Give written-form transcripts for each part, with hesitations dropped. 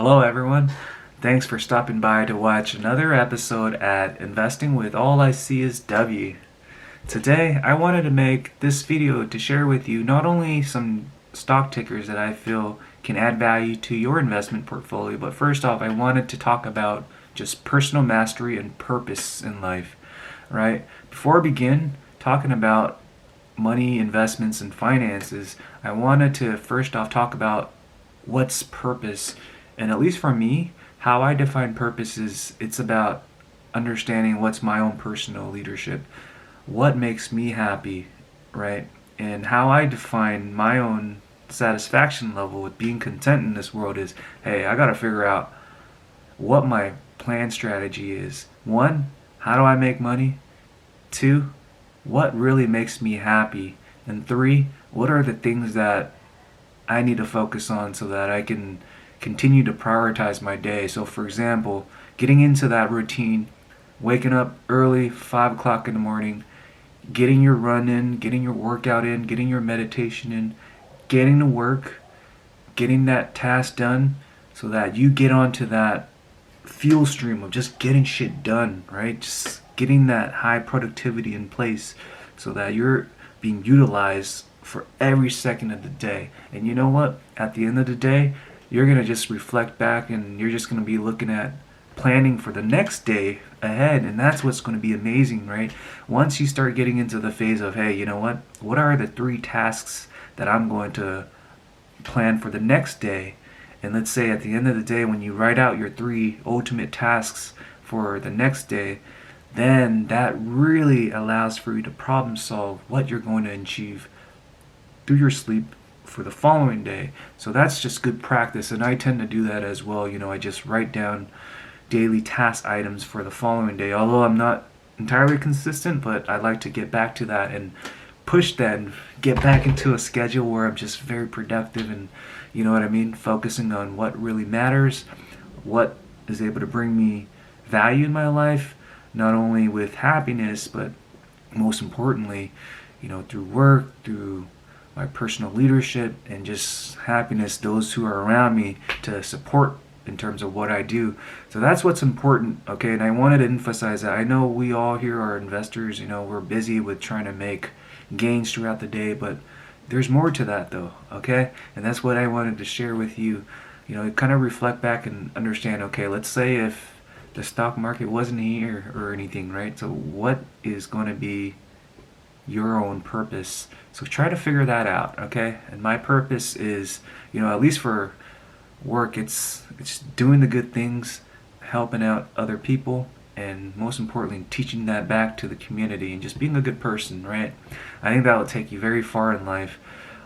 Hello, everyone. Thanks for stopping by to watch another episode at Investing with All I See is W. Today, I wanted to make this video to share with you not only some stock tickers that I feel can add value to your investment portfolio, but first off, I wanted to talk about just personal mastery and purpose in life, right? Before I begin talking about money, investments, and finances, I wanted to first off talk about what's purpose. And at least for me, how I define purpose is it's about understanding what's my own personal leadership, what makes me happy, right? And how I define my own satisfaction level with being content in this world is, hey, I got to figure out what my plan strategy is. One, how do I make money? Two, what really makes me happy? And three, what are the things that I need to focus on so that I can continue to prioritize my day. So, for example, getting into that routine, waking up early, 5 o'clock in the morning, getting your run in, getting your workout in, getting your meditation in, getting to work, getting that task done so that you get onto that fuel stream of just getting shit done, right? Just getting that high productivity in place so that you're being utilized for every second of the day. And you know what? At the end of the day, you're going to just reflect back and you're just going to be looking at planning for the next day ahead. And that's what's going to be amazing, right? Once you start getting into the phase of, hey, you know what are the 3 tasks that I'm going to plan for the next day? And let's say at the end of the day, when you write out your 3 ultimate tasks for the next day, then that really allows for you to problem solve what you're going to achieve through your sleep for the following day. So that's just good practice, and I tend to do that as well. I just write down daily task items for the following day, although I'm not entirely consistent, but I like to get back to that and push that and get back into a schedule where I'm just very productive and, you know what I mean, focusing on what really matters, what is able to bring me value in my life, not only with happiness, but most importantly, through work, through my personal leadership, and just happiness, those who are around me to support in terms of what I do. So that's what's important, okay? And I wanted to emphasize that. I know we all here are investors, we're busy with trying to make gains throughout the day, but there's more to that though, okay? And that's what I wanted to share with you. Kind of reflect back and understand, okay, let's say if the stock market wasn't here or anything, right? So what is going to be your own purpose? So try to figure that out, okay? And my purpose is, at least for work, it's doing the good things, helping out other people, and most importantly, teaching that back to the community and just being a good person, right? I think that will take you very far in life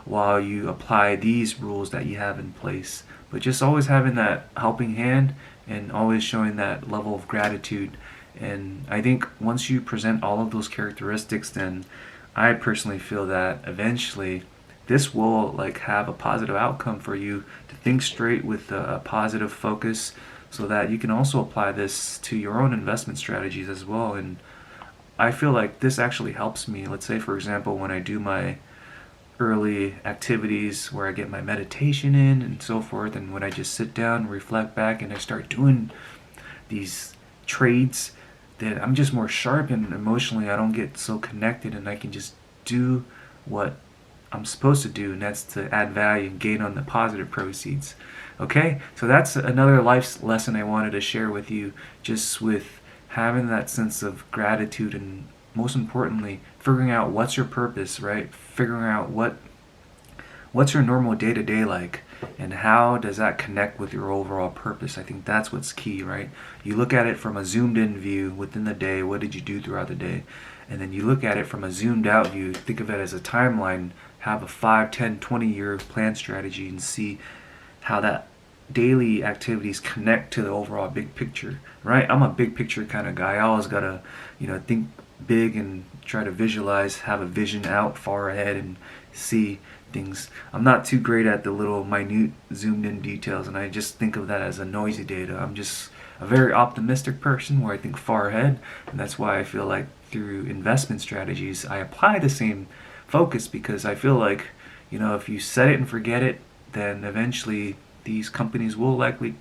while you apply these rules that you have in place. But just always having that helping hand and always showing that level of gratitude. And I think once you present all of those characteristics, then I personally feel that eventually this will have a positive outcome for you to think straight with a positive focus so that you can also apply this to your own investment strategies as well. And I feel like this actually helps me. Let's say, for example, when I do my early activities where I get my meditation in and so forth, and when I just sit down and reflect back and I start doing these trades, that I'm just more sharp, and emotionally I don't get so connected, and I can just do what I'm supposed to do, and that's to add value and gain on the positive proceeds. Okay, so that's another life lesson I wanted to share with you, just with having that sense of gratitude, and most importantly, figuring out what's your purpose, right? Figuring out what's your normal day-to-day like, and how does that connect with your overall purpose. I think that's what's key, right? You look at it from a zoomed in view within the day. What did you do throughout the day? And then you look at it from a zoomed out view. Think of it as a timeline. Have a 5, 10, 20-year plan strategy and see how that daily activities connect to the overall big picture, right? I'm a big picture kind of guy. I always gotta, think big and try to visualize, have a vision out far ahead and see things. I'm not too great at the little minute zoomed in details, and I just think of that as a noisy data. I'm just a very optimistic person where I think far ahead, and that's why I feel like through investment strategies I apply the same focus, because I feel like, if you set it and forget it, then eventually these companies will likely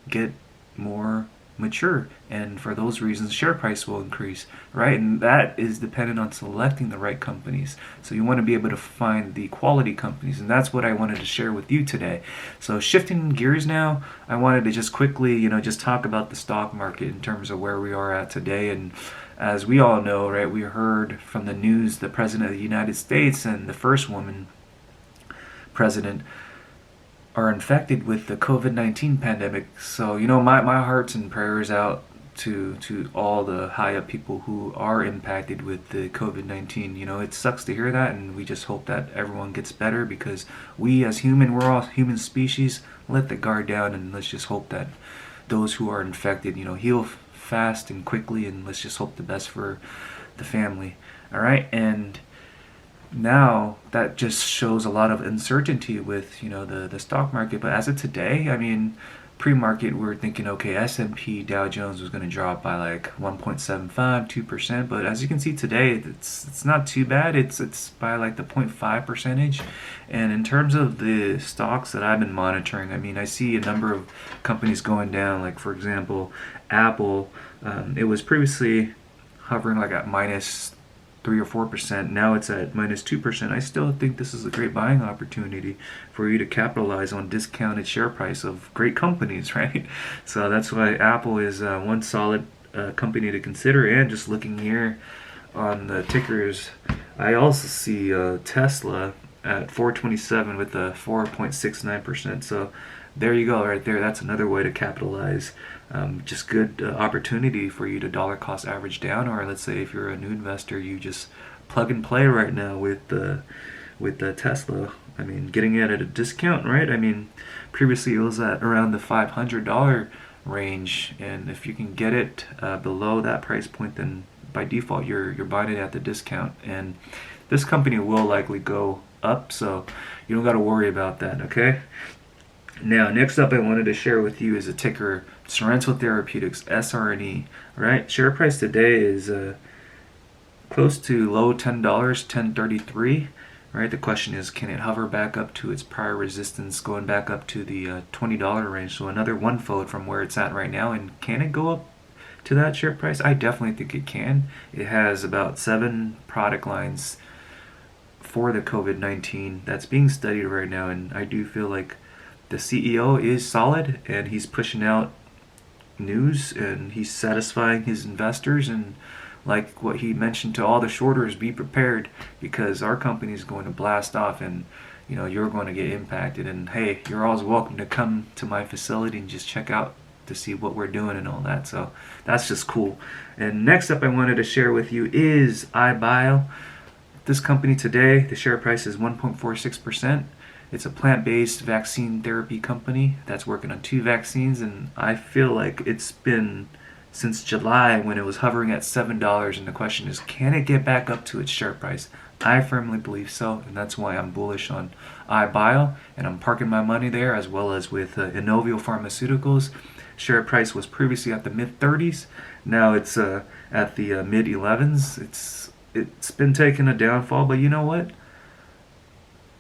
get more mature, and for those reasons share price will increase, right? And that is dependent on selecting the right companies. So you want to be able to find the quality companies, and that's what I wanted to share with you today. So shifting gears now, I wanted to just quickly, just talk about the stock market in terms of where we are at today. And as we all know, right, we heard from the news the president of the United States and the first woman president are infected with the COVID-19 pandemic. So, my heart's and prayers out to all the high up people who are impacted with the COVID-19. It sucks to hear that, and we just hope that everyone gets better, because we as we're all human species. Let the guard down, and let's just hope that those who are infected, heal fast and quickly, and let's just hope the best for the family. All right, and now that just shows a lot of uncertainty with the stock market. But as of today, I mean, pre-market we were thinking, okay, S&P Dow Jones was going to drop by like 1.75 2%, but as you can see today, it's not too bad. It's by like the 0.5 percentage. And in terms of the stocks that I've been monitoring, I mean, I see a number of companies going down, like for example Apple. It was previously hovering like at minus 3 or 4%. Now it's at minus 2%. I still think this is a great buying opportunity for you to capitalize on discounted share price of great companies, right? So that's why Apple is one solid company to consider. And just looking here on the tickers, I also see Tesla at 427 with a 4.69%. So there you go, right there. That's another way to capitalize. Just good opportunity for you to dollar cost average down, or let's say if you're a new investor, you just plug and play right now with the Tesla. I mean, getting it at a discount, right? I mean, previously it was at around the $500 range, and if you can get it below that price point, then by default you're buying it at the discount. And this company will likely go up, so you don't got to worry about that. Okay. Now, next up, I wanted to share with you is a ticker Sorrento Therapeutics, SRNE. Right, share price today is close to low $10, 10.33. Right, the question is, can it hover back up to its prior resistance, going back up to the $20 range? So another one-fold from where it's at right now. And can it go up to that share price? I definitely think it can. It has about 7 product lines for the COVID-19 that's being studied right now, and I do feel like the CEO is solid, and he's pushing out news, and he's satisfying his investors. And like what he mentioned to all the shorters, be prepared, because our company is going to blast off, and you're going to get impacted. And hey, you're always welcome to come to my facility and just check out to see what we're doing and all that. So that's just cool. And next up I wanted to share with you is iBio. This company today, the share price is 1.46%. It's a plant-based vaccine therapy company that's working on 2 vaccines, and I feel like it's been since July when it was hovering at $7, and the question is, can it get back up to its share price? I firmly believe so, and that's why I'm bullish on iBio, and I'm parking my money there, as well as with Inovio Pharmaceuticals. Share price was previously at the mid-30s. Now it's at the mid-11s. It's been taking a downfall, but you know what?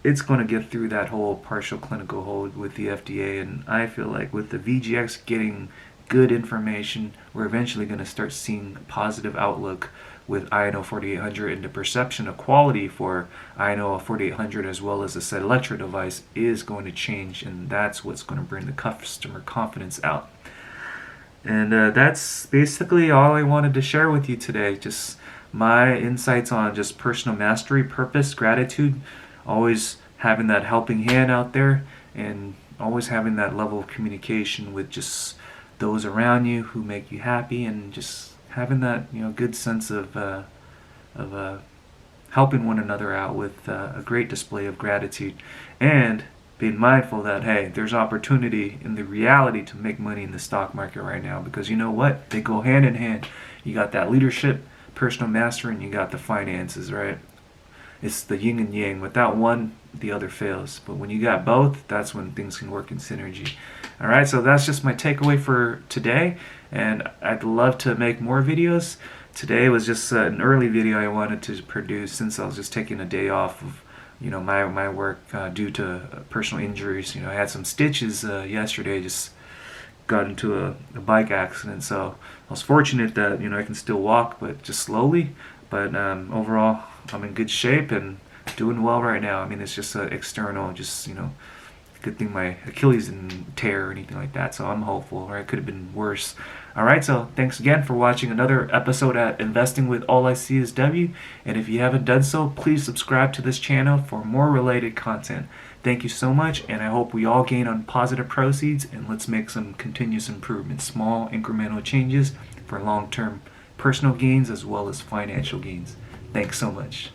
It's going to get through that whole partial clinical hold with the FDA, and I feel like with the VGX getting good information, we're eventually going to start seeing a positive outlook with INO 4800, and the perception of quality for INO 4800 as well as the Electro device is going to change, and that's what's going to bring the customer confidence out. And that's basically all I wanted to share with you today. Just my insights on just personal mastery, purpose, gratitude, always having that helping hand out there, and always having that level of communication with just those around you who make you happy, and just having that good sense of helping one another out with a great display of gratitude, and being mindful that hey, there's opportunity in the reality to make money in the stock market right now, because you know what, they go hand in hand. You got that leadership, personal mastery, and you got the finances, right? It's the yin and yang. Without one, the other fails. But when you got both, that's when things can work in synergy. All right, so that's just my takeaway for today, and I'd love to make more videos. Today was just an early video I wanted to produce, since I was just taking a day off of my work due to personal injuries. I had some stitches yesterday, just got into a bike accident. So I was fortunate that I can still walk, but just slowly. But overall, I'm in good shape and doing well right now. I mean, it's just external, just good thing my Achilles didn't tear or anything like that. So I'm hopeful, or it could have been worse. All right, so thanks again for watching another episode at Investing with All I See Is W. And if you haven't done so, please subscribe to this channel for more related content. Thank you so much, and I hope we all gain on positive proceeds, and let's make some continuous improvements, small incremental changes for long-term personal gains as well as financial gains. Thanks so much.